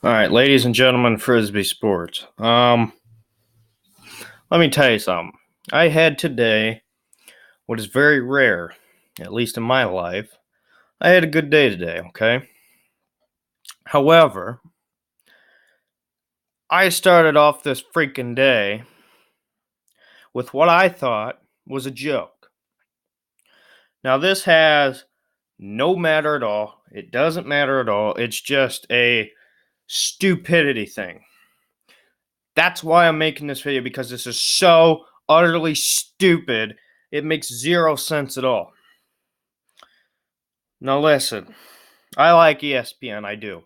All right, ladies and gentlemen, Frisbee Sports. Let me tell you something. I had today what is very rare, at least in my life. I had a good day today, okay? However, I started off this freaking day with what I thought was a joke. Now, this has no matter at all. It doesn't matter at all. It's just a stupidity thing. That's why I'm making this video, because this is so utterly stupid. It makes zero sense at all. Now listen, I like ESPN, I do.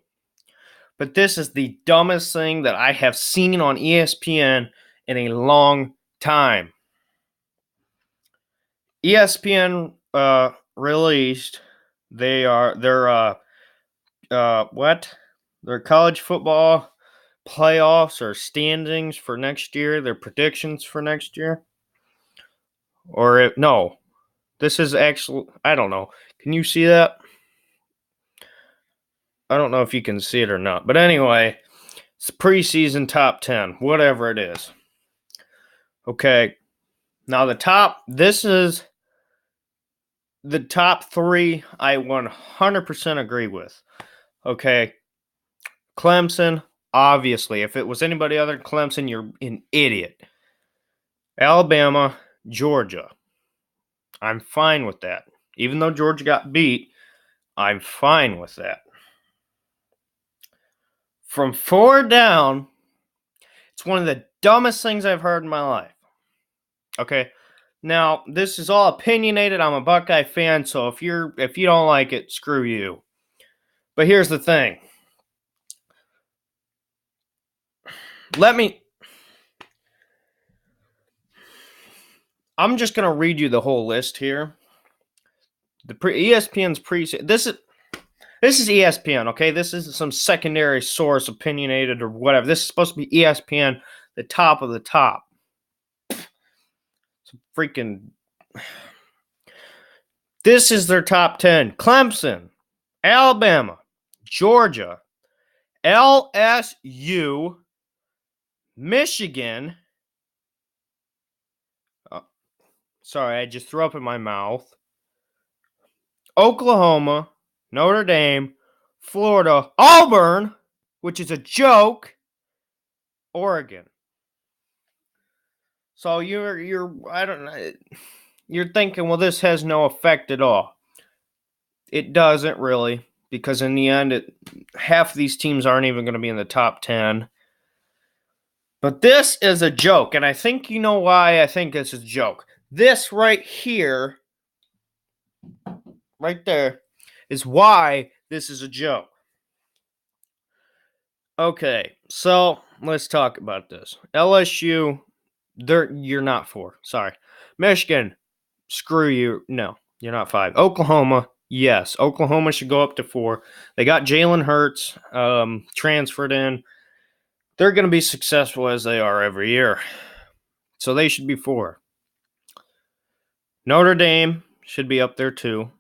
But this is the dumbest thing that I have seen on ESPN in a long time. ESPN released their their college football playoffs or standings for next year, their predictions for next year. No, this is actually, I don't know. Can you see that? I don't know if you can see it or not. But anyway, it's preseason top 10, whatever it is. Okay. Now this is the top 3 I 100% agree with. Okay. Clemson, obviously. If it was anybody other than Clemson, you're an idiot. Alabama, Georgia. I'm fine with that. Even though Georgia got beat, I'm fine with that. From 4 down, it's one of the dumbest things I've heard in my life. Okay. Now, this is all opinionated. I'm a Buckeye fan, so if you don't like it, screw you. But here's the thing. I'm just going to read you the whole list here. ESPN's this is ESPN, okay? This isn't some secondary source, opinionated or whatever. This is supposed to be ESPN, the top of the top. It's freaking. This is their top 10. Clemson, Alabama, Georgia, LSU, Michigan. Sorry, I just threw up in my mouth. Oklahoma, Notre Dame, Florida, Auburn, which is a joke, Oregon. So I don't know. You're thinking, well, this has no effect at all. It doesn't really, because in the end, half of these teams aren't even going to be in the top 10. But this is a joke, and I think you know why I think this is a joke. This right here, right there, is why this is a joke. Okay, so let's talk about this. LSU, you're not 4. Sorry. Michigan, screw you. No, you're not 5. Oklahoma, yes. Oklahoma should go up to 4. They got Jalen Hurts transferred in. They're going to be successful as they are every year. So they should be 4. Notre Dame should be up there too.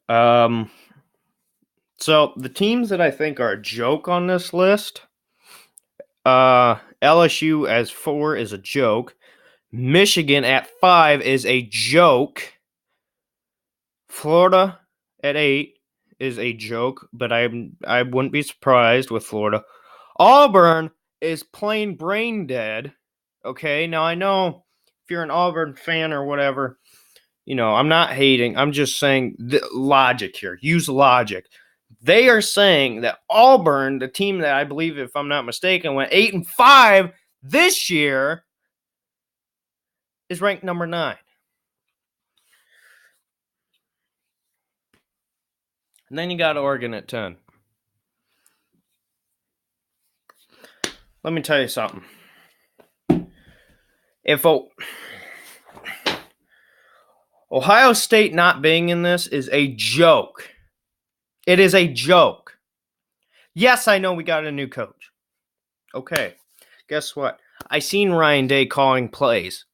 So the teams that I think are a joke on this list, LSU as 4 is a joke. Michigan at 5 is a joke. Florida at 8 is a joke, but I wouldn't be surprised with Florida. Auburn is plain brain dead. Okay, now I know if you're an Auburn fan or whatever, I'm not hating. I'm just saying logic here. Use logic. They are saying that Auburn, the team that I believe, if I'm not mistaken, went 8-5 this year, is ranked number 9. And then you got Oregon at 10. Let me tell you something. If Ohio State not being in this is a joke. It is a joke. Yes, I know we got a new coach. Okay, guess what? I seen Ryan Day calling plays.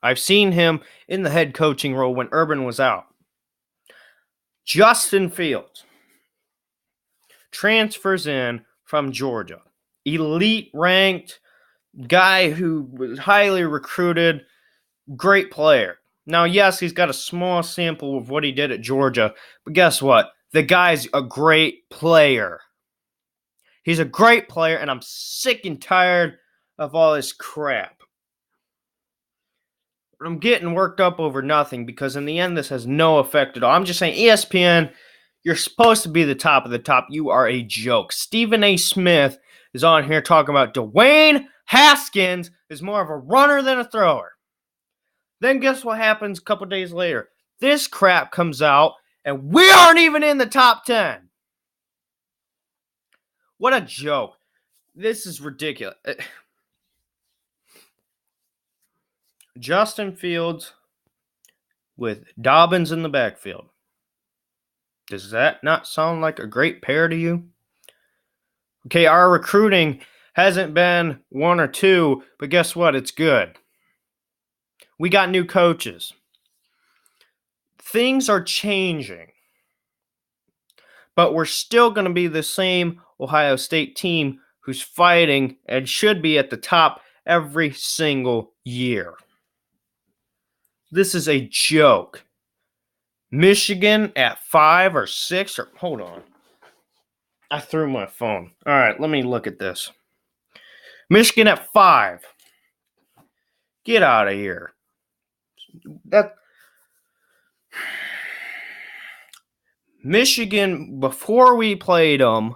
I've seen him in the head coaching role when Urban was out. Justin Fields. transfers in from Georgia. Elite ranked guy who was highly recruited, great player. Now, yes, he's got a small sample of what he did at Georgia, but guess what? The guy's a great player. He's a great player, and I'm sick and tired of all this crap. I'm getting worked up over nothing because in the end, this has no effect at all. I'm just saying, ESPN, you're supposed to be the top of the top. You are a joke. Stephen A. Smith is on here talking about Dwayne Haskins is more of a runner than a thrower. Then guess what happens a couple days later? This crap comes out, and we aren't even in the top 10. What a joke. This is ridiculous. Justin Fields with Dobbins in the backfield. Does that not sound like a great pair to you? Okay, our recruiting hasn't been 1 or 2, but guess what? It's good. We got new coaches. Things are changing. But we're still going to be the same Ohio State team who's fighting and should be at the top every single year. This is a joke. Michigan at 5 or 6 or hold on. I threw my phone. All right, let me look at this. Michigan at 5. Get out of here. Michigan, before we played them,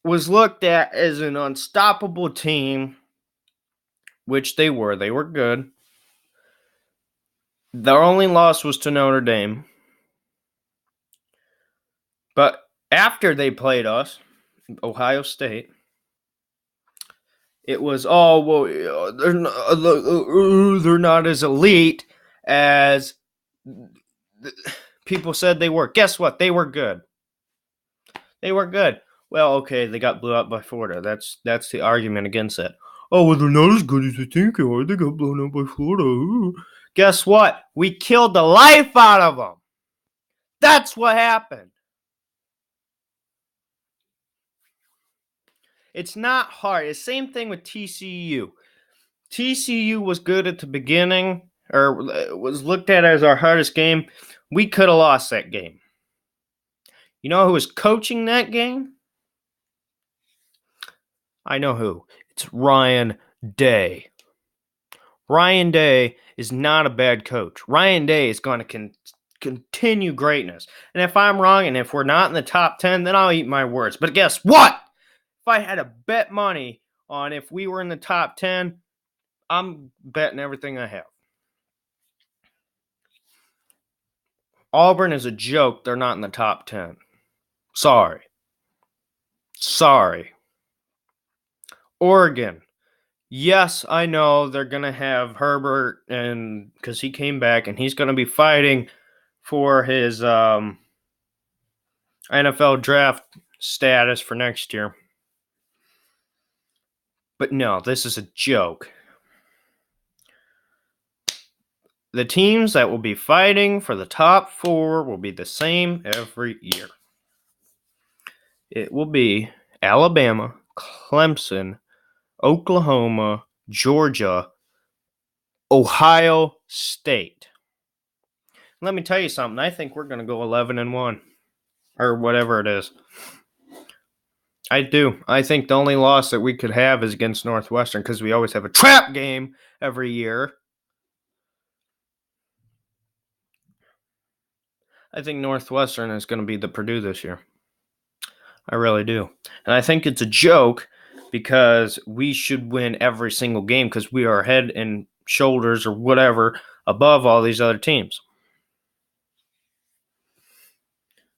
was looked at as an unstoppable team, which they were. They were good. Their only loss was to Notre Dame. But after they played us, Ohio State, it was, they're not as elite as people said they were. Guess what? They were good. They were good. Well, okay, they got blew out by Florida. That's the argument against it. Oh, well, they're not as good as you think they are. They got blown out by Florida. Guess what? We killed the life out of them. That's what happened. It's not hard. It's the same thing with TCU. TCU was good at the beginning, or was looked at as our hardest game. We could have lost that game. You know who was coaching that game? I know who. It's Ryan Day. Ryan Day is not a bad coach. Ryan Day is going to continue greatness. And if I'm wrong and if we're not in the top 10, then I'll eat my words. But guess what? If I had to bet money on if we were in the top 10, I'm betting everything I have. Auburn is a joke. They're not in the top 10. Sorry. Oregon. Yes, I know they're going to have Herbert, and because he came back, and he's going to be fighting for his NFL draft status for next year. But no, this is a joke. The teams that will be fighting for the top 4 will be the same every year. It will be Alabama, Clemson, Oklahoma, Georgia, Ohio State. Let me tell you something. I think we're going to go 11-1 or whatever it is. I do. I think the only loss that we could have is against Northwestern because we always have a trap game every year. I think Northwestern is going to be the Purdue this year. I really do. And I think it's a joke because we should win every single game because we are head and shoulders or whatever above all these other teams.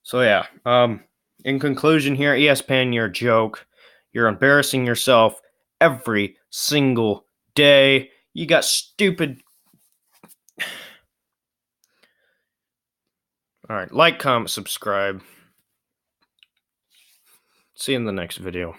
So, yeah. In conclusion here, ESPN, you're a joke. You're embarrassing yourself every single day. You got stupid... All right, like, comment, subscribe. See you in the next video.